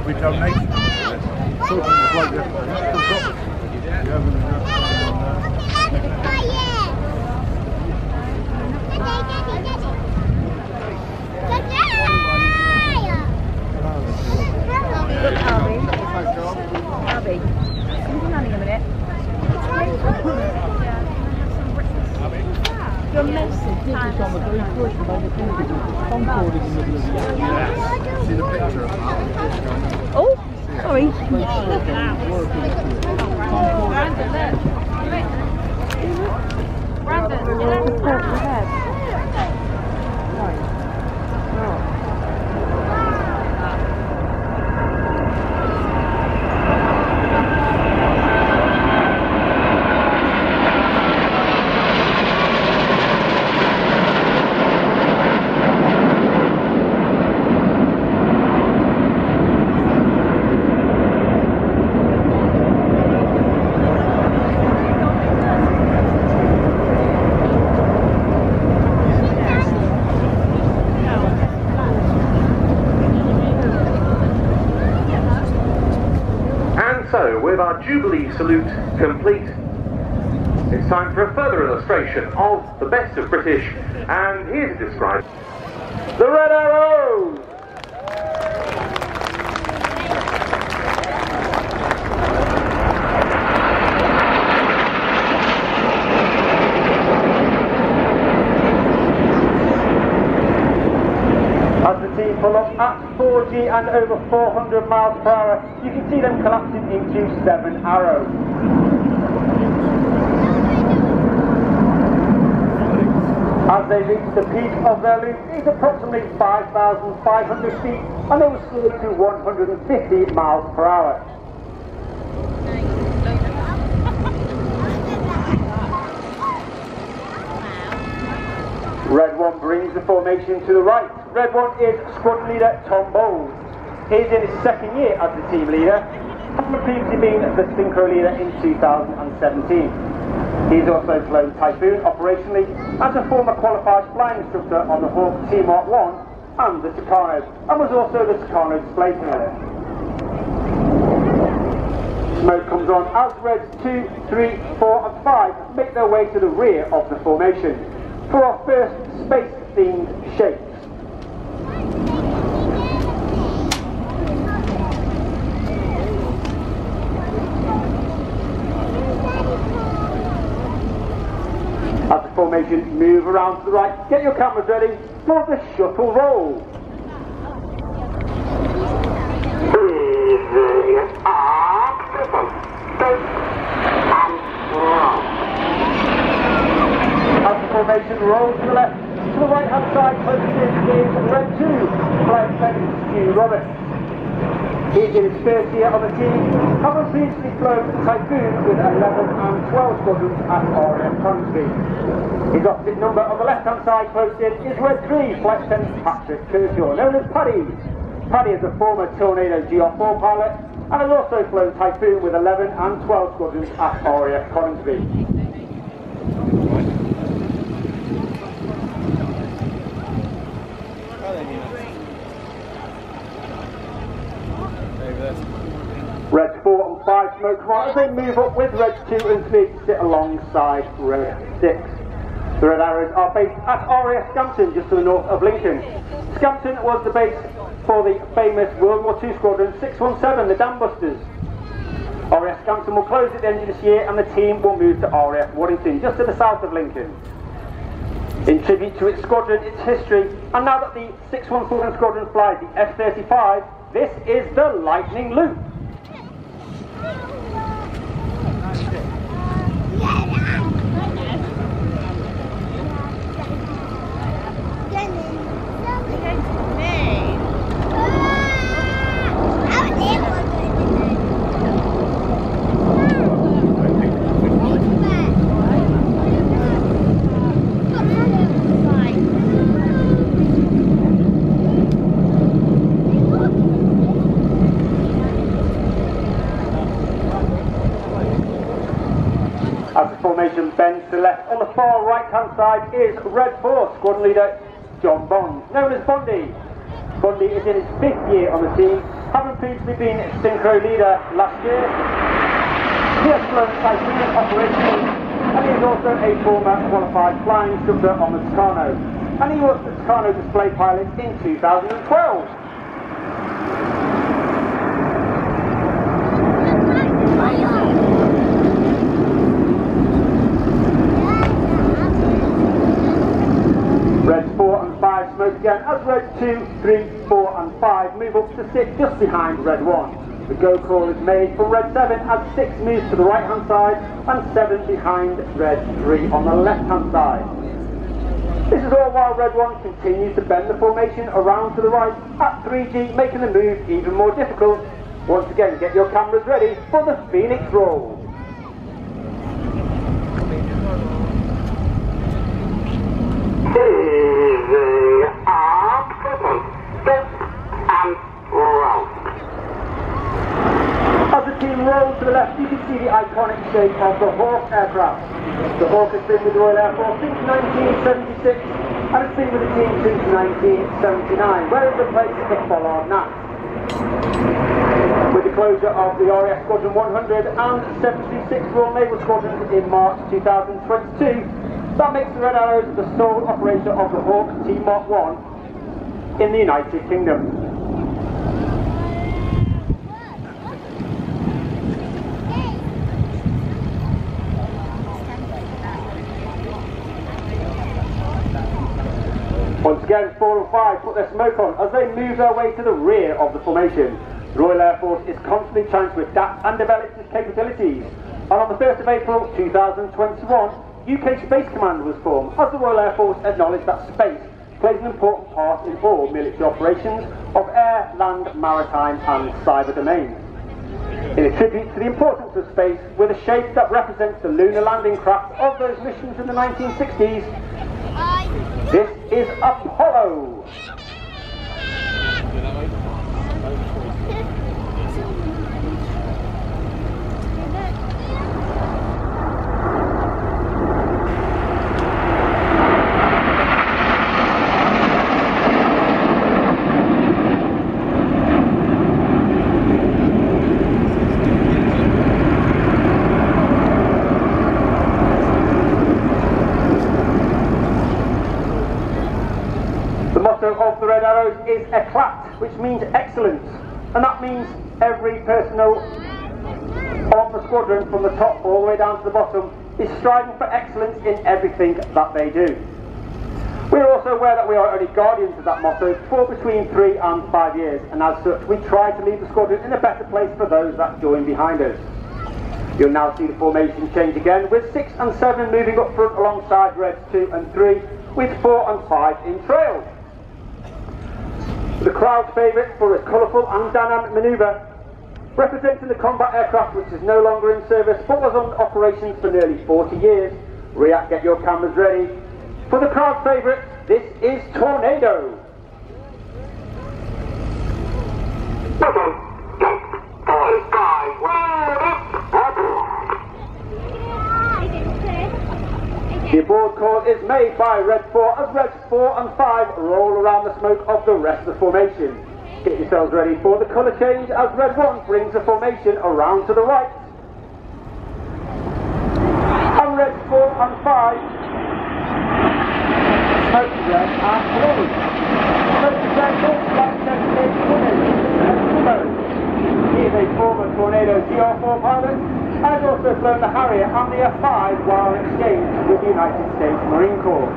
We donation. Talking to the bloke yesterday. Look, Harvey, come to Nanny in a minute. You're messy. This is on the very first one, the Concord in the middle of the year. Yes. See the picture of that? Oh, sorry. Brandon, So, with our Jubilee salute complete, it's time for a further illustration of the best of British, and here to describe the Red Arrows! As the team pull up at 4G and over 400 miles per hour, you can see them collapsing into 7 arrows. As they reach the peak of their loop, it's approximately 5,500 feet, and they will slow to 150 miles per hour. Red 1 brings the formation to the right. Red 1 is squadron leader Tom Bowles. He's in his second year as the team leader, having previously been the synchro leader in 2017. He's also flown Typhoon operationally as a former qualified flying instructor on the Hawk Team Mark 1 and the Tucanos, and was also the Tucano display pilot. Smoke comes on as Reds 2, 3, 4 and 5 make their way to the rear of the formation for our first space-themed shapes. As the formation move around to the right, get your cameras ready for the shuttle roll. As the formation rolls to the left, to the right hand side, closest in is Red 2, Flight Attendant Stu Roberts. He's in his first year on the team, having previously flown Typhoon with 11 and 12 squadrons at RIAT Coventry. His opposite number on the left hand side closest in is Red 3, Flight Attendant Patrick Kershaw, known as Paddy. Paddy is a former Tornado GR4 pilot and has also flown Typhoon with 11 and 12 squadrons at RIAT Coventry. Reds 4 and 5 smoke come on as they move up with Reds 2 and 3 to sit alongside Red 6. The Red Arrows are based at RAF Scampton, just to the north of Lincoln. Scampton was the base for the famous World War II Squadron 617, the Dam Busters. RAF Scampton will close at the end of this year and the team will move to RAF Waddington, just to the south of Lincoln. In tribute to its squadron, its history, and now that the 617 Squadron flies the F-35, this is the Lightning Loop. As the formation bends to the left, on the far right hand side is Red 4 squadron leader John Bond, known as Bondy. Bondy is in his 5th year on the team Having previously been synchro leader last year, he has flown Siberian operations, and he is also a former qualified flying instructor on the Tucano. And he was the Tucano display pilot in 2012. Reds 4 and 5 smoke again as Red 2, 3, 4 and 5 move up to sit just behind Red 1. The go call is made for Red 7 as 6 moves to the right hand side and 7 behind Red 3 on the left hand side. This is all while Red 1 continues to bend the formation around to the right at 3G, making the move even more difficult. Once again, get your cameras ready for the Phoenix roll. As the team rolls to the left, you can see the iconic shape of the Hawk aircraft. The Hawk has been with the Royal Air Force since 1976 and has been with the team since 1979, where it replaced the Pollard Gnat. With the closure of the RIAT Squadron 100 and 76 Royal Naval Squadrons in March 2022, that makes the Red Arrows the sole operator of the Hawk Team Mark 1 in the United Kingdom. Once again, 4 and 5 put their smoke on as they move their way to the rear of the formation. The Royal Air Force is constantly trying to adapt and develop its capabilities. And on the 1st of April 2021, UK Space Command was formed as the Royal Air Force acknowledged that space plays an important part in all military operations of air, land, maritime and cyber domains. In a tribute to the importance of space, with a shape that represents the lunar landing craft of those missions in the 1960s, this is Apollo. The motto of the Red Arrows is ECLAT, which means excellence, and that means every personnel of the squadron from the top all the way down to the bottom is striving for excellence in everything that they do. We are also aware that we are only guardians of that motto for between 3 and 5 years, and as such we try to leave the squadron in a better place for those that join behind us. You'll now see the formation change again, with 6 and 7 moving up front alongside Reds 2 and 3, with 4 and 5 in trail. The crowd's favourite for a colourful and dynamic manoeuvre, representing the combat aircraft which is no longer in service but was on operations for nearly 40 years. RIAT, get your cameras ready. For the crowd's favourite, this is Tornado. The aboard call is made by Red 4 as Reds 4 and 5 roll around the smoke of the rest of the formation. Get yourselves ready for the colour change as Red 1 brings the formation around to the right. And Reds 4 and 5 smoke red and blue. Smoke red looks like he is a former Tornado GR4 pilot and has also flown the Harrier and the F5 while on exchange with the United States Marine Corps.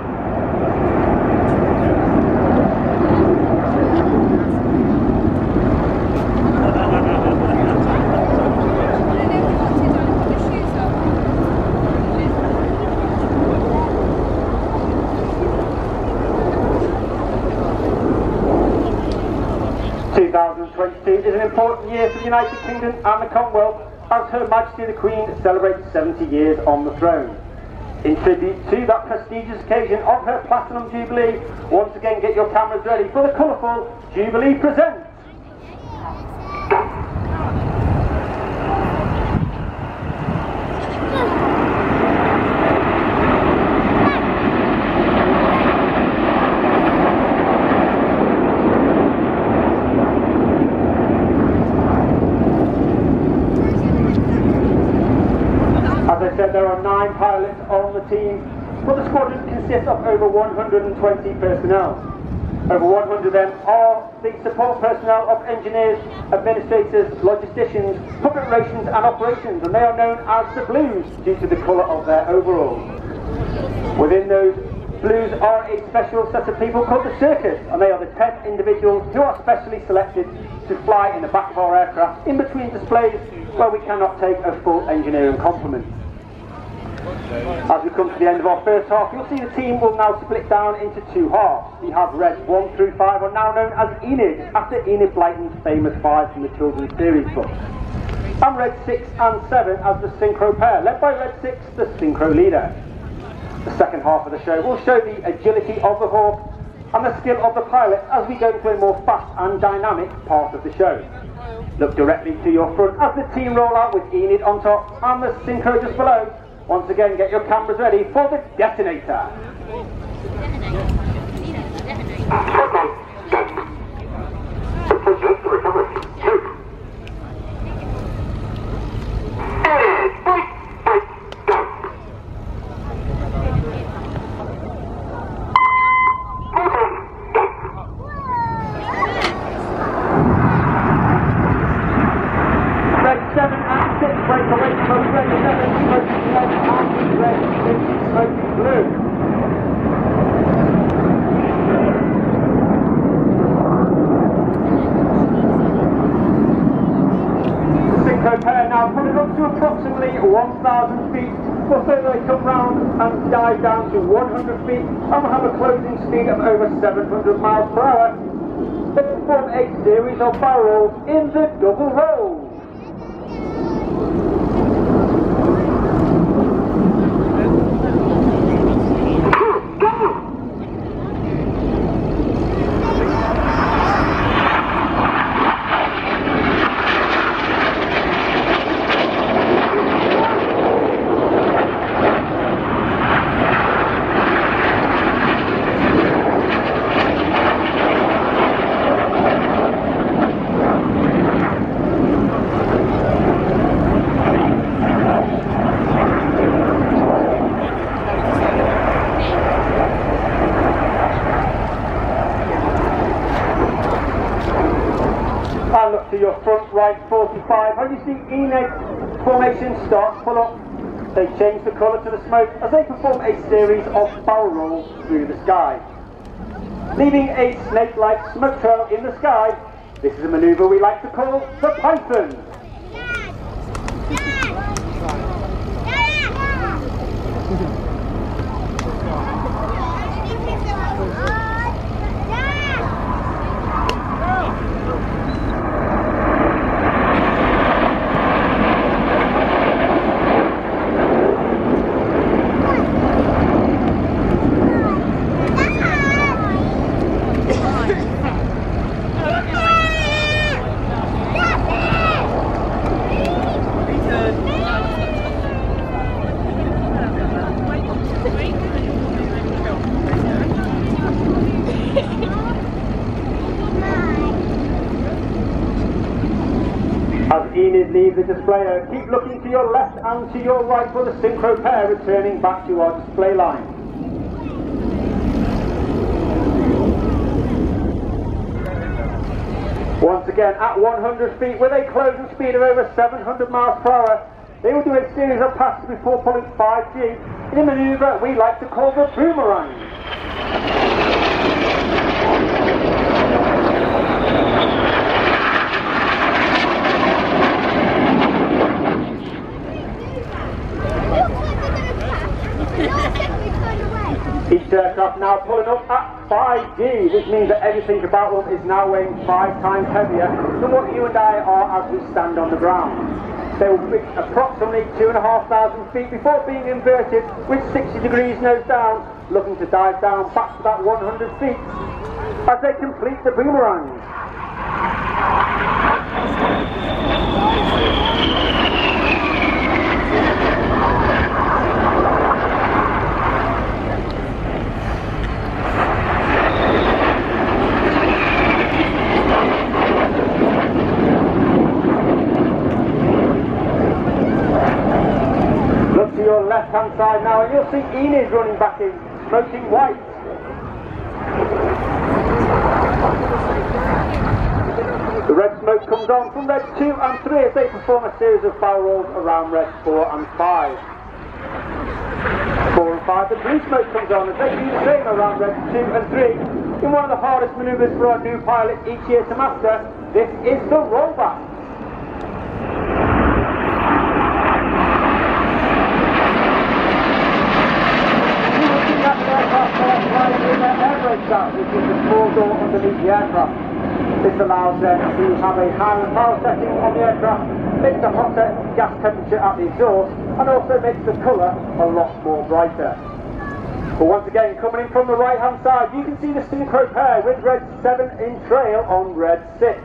2022 is an important year for the United Kingdom and the Commonwealth as Her Majesty the Queen celebrates 70 years on the throne. In tribute to that prestigious occasion of her Platinum Jubilee, once again get your cameras ready for the colourful Jubilee Presents. 9 pilots on the team, but the squadron consists of over 120 personnel. Over 100 of them are the support personnel of engineers, administrators, logisticians, public relations and operations, and they are known as the Blues due to the colour of their overalls. Within those Blues are a special set of people called the Circus, and they are the 10 individuals who are specially selected to fly in the back of our aircraft in between displays where we cannot take a full engineering complement. As we come to the end of our first half, you'll see the team will now split down into 2 halves. We have Reds 1 through 5 are now known as Enid, after Enid Blyton's famous 5 from the children's series books. And Reds 6 and 7 as the Synchro pair, led by Red 6, the Synchro leader. The second half of the show will show the agility of the Hawk and the skill of the pilot as we go into a more fast and dynamic part of the show. Look directly to your front as the team roll out with Enid on top and the Synchro just below. Once again, get your cameras ready for the detonator. Red 7 and 6 break away from Red 7, smoking red and Red 6 smoking blue. The Synchro pair now pulling up to approximately 1,000 feet, before they come round and dive down to 100 feet and will have a closing speed of over 700 miles per hour. They perform a series of barrel rolls in the double roll. And look to your front right 45. How you see Enid formation start to pull up. They change the colour to the smoke as they perform a series of barrel rolls through the sky, leaving a snake-like smoke trail in the sky. This is a manoeuvre we like to call the Python. As Enid leaves the displayer, keep looking to your left and to your right for the Synchro pair returning back to our display line. Once again, at 100 feet with a closing speed of over 700 miles per hour, they will do a series of passes before pulling 5G in a manoeuvre we like to call the boomerang. Each aircraft now pulling up at 5G, which means that everything about them is now weighing 5 times heavier than what you and I are as we stand on the ground. They will reach approximately 2,500 feet before being inverted with 60 degrees nose down, looking to dive down back to that 100 feet as they complete the boomerang. Look to your left-hand left-hand side now, and you'll see Enid running back in, smoking white. The red smoke comes on from red 2 and 3 as they perform a series of barrel rolls around red 4 and 5. 4 and 5, the blue smoke comes on as they do the same around red 2 and 3. In one of the hardest manoeuvres for our new pilot each year to master, this is the rollback. You're looking at the aircraft flying in their air brake shaft, which is the small door underneath the aircraft. This allows them to have a higher power setting on the aircraft, makes a hotter gas temperature at the exhaust, and also makes the colour a lot more brighter. But once again, coming in from the right hand side, you can see the synchro pair with red 7 in trail on red 6.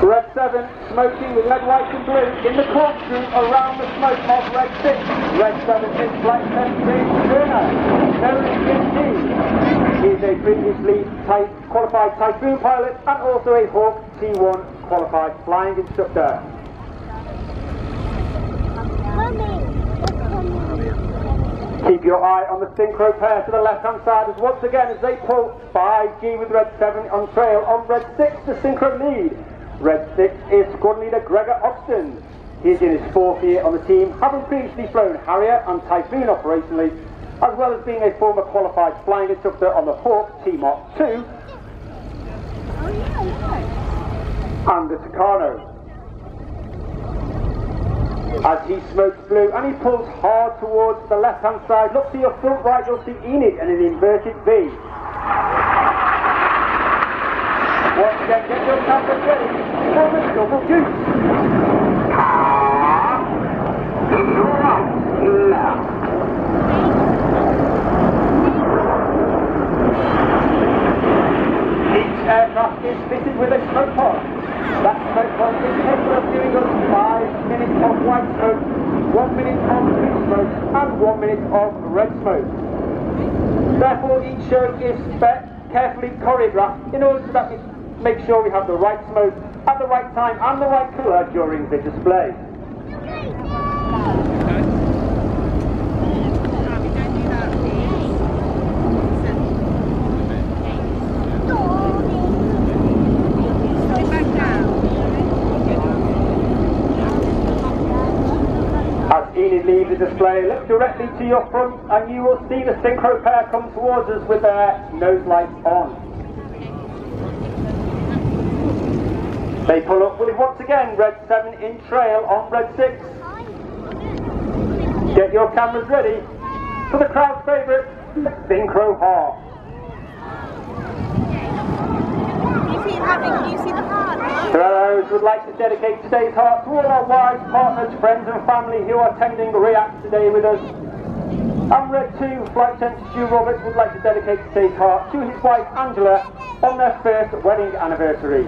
Red 7 smoking with red, white and blue in the corkscrew around the smoke of red 6. Red 7 is Flight 10 James Turner. Very indeed. He is a previously qualified Typhoon pilot and also a Hawk T1 qualified flying instructor. Keep your eye on the synchro pair to the left hand side as once again as they pull 5G with red 7 on trail on red 6 the synchro lead. Red 6 is squad leader Gregor Oxton. He is in his 4th year on the team, having previously flown Harrier and Typhoon operationally, as well as being a former qualified flying instructor on the Hawk T-Mark 2 and the Tucano. As he smokes blue and he pulls hard towards the left hand side, look to your front right, you'll see Enid and an inverted V. Once again, get your cameras ready for the double goose. Each aircraft is fitted with a smoke pod. That smoke pod is capable of giving us 5 minutes of white smoke, 1 minute of blue smoke, and 1 minute of red smoke. Therefore, each show is carefully choreographed in order so that we make sure we have the right smoke at the right time and the right colour during the display. As Enid leaves the display, look directly to your front and you will see the synchro pair come towards us with their nose lights on. They pull up with once again red 7 in trail on red 6. Get your cameras ready for the crowd's favourite, the synchro heart. Can you see the heart? Toreros would like to dedicate today's heart to all our wives, partners, friends and family who are attending RIAT today with us. And red 2, Flight 10 Stu Roberts would like to dedicate today's heart to his wife Angela on their 1st wedding anniversary.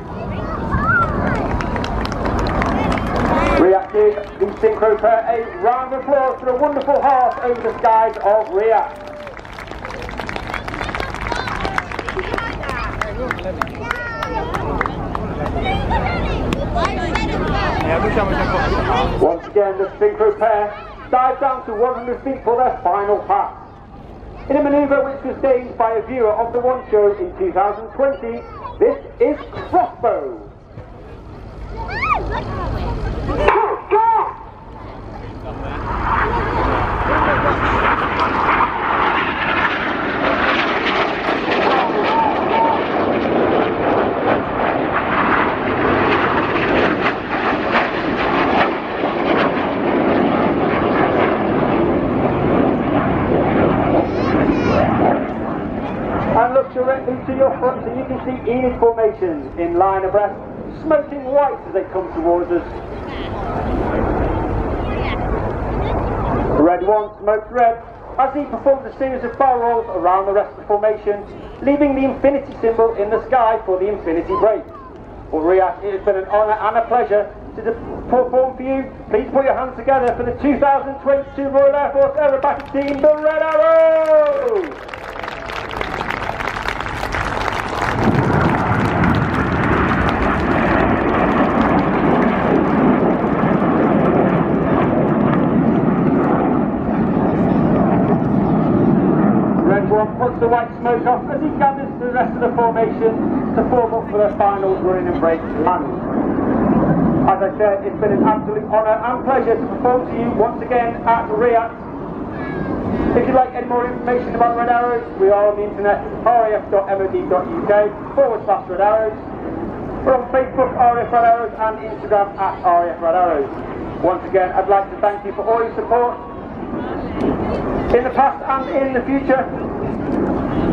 RIAT give the synchro pair a round of applause for a wonderful heart over the skies of RIAT. Once again, the synchro pair dive down to 100 feet for their final pass. In a manoeuvre which was staged by a viewer of the One Show in 2020, this is Crossbow. And look directly to your front so you can see Enid formation in line abreast, smoking white as they come towards us. Red 1 smokes red as he performs a series of barrel rolls around the rest of the formation, leaving the infinity symbol in the sky for the infinity break. Well, RIAT, it has been an honour and a pleasure to perform for you. Please put your hands together for the 2022 Royal Air Force Aerobatic Team, the Red Arrows! everyone puts the white smoke off as he gathers the rest of the formation to form up for their final running and break land. As I said, it's been an absolute honour and pleasure to perform to you once again at RIAT. If you'd like any more information about Red Arrows, we are on the internet, raf.mod.uk/Red Arrows. We're on Facebook, RF Red Arrows, and Instagram at RF Red Arrows. Once again, I'd like to thank you for all your support in the past and in the future.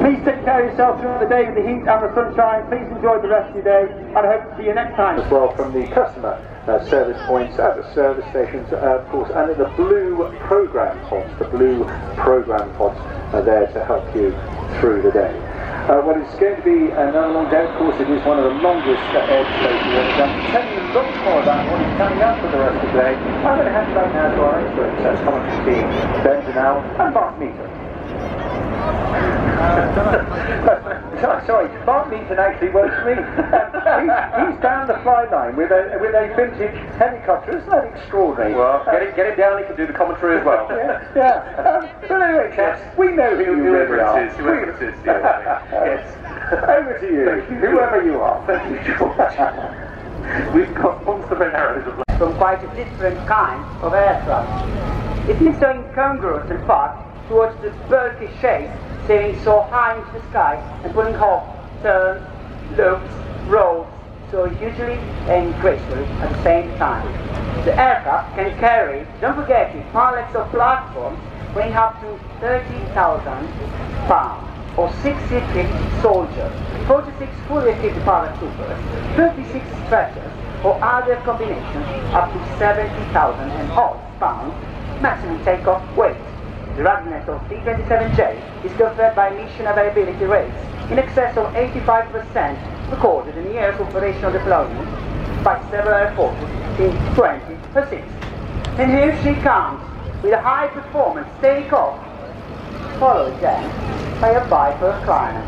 Please take care of yourself throughout the day with the heat and the sunshine. Please enjoy the rest of your day, and I hope to see you next time. As well from the customer service points at the service stations, of course, and in the blue program pods. The blue program pods are there to help you through the day. Well, it's going to be another long day. Of course, it is one of the longest air stations we've ever done. To tell you lots more about what is coming up for the rest of the day, I'm going to hand you back now to our experts, commentary team, Ben Janelle and Mark Meaton. Sorry, Mark Meaton actually works for me. He's down the fly line with a vintage helicopter. Isn't that extraordinary? Well, get him down, he can do the commentary as well. Yeah. But anyway, chaps, we know who you really are. Whoever it is, yes. Over to you, whoever you are. Thank you, George. We've got monster Red Arrows from quite a different kind of aircraft. It is so incongruous, in fact, towards the bulky shape sailing so high into the sky and pulling off turns, loops, rolls so hugely and gracefully at the same time. The aircraft can carry, don't forget it, pilots of platforms weighing up to 30,000 pounds, or 60 soldiers, 46 fully equipped paratroopers, 36 stretchers, or other combinations up to 70,000 and odd pounds maximum takeoff weight. The ruggedness of C-27J is conferred by mission availability rates in excess of 85% recorded in years of operational deployment by several air forces since 2006. And here she comes with a high performance takeoff, followed then by a Viper climb.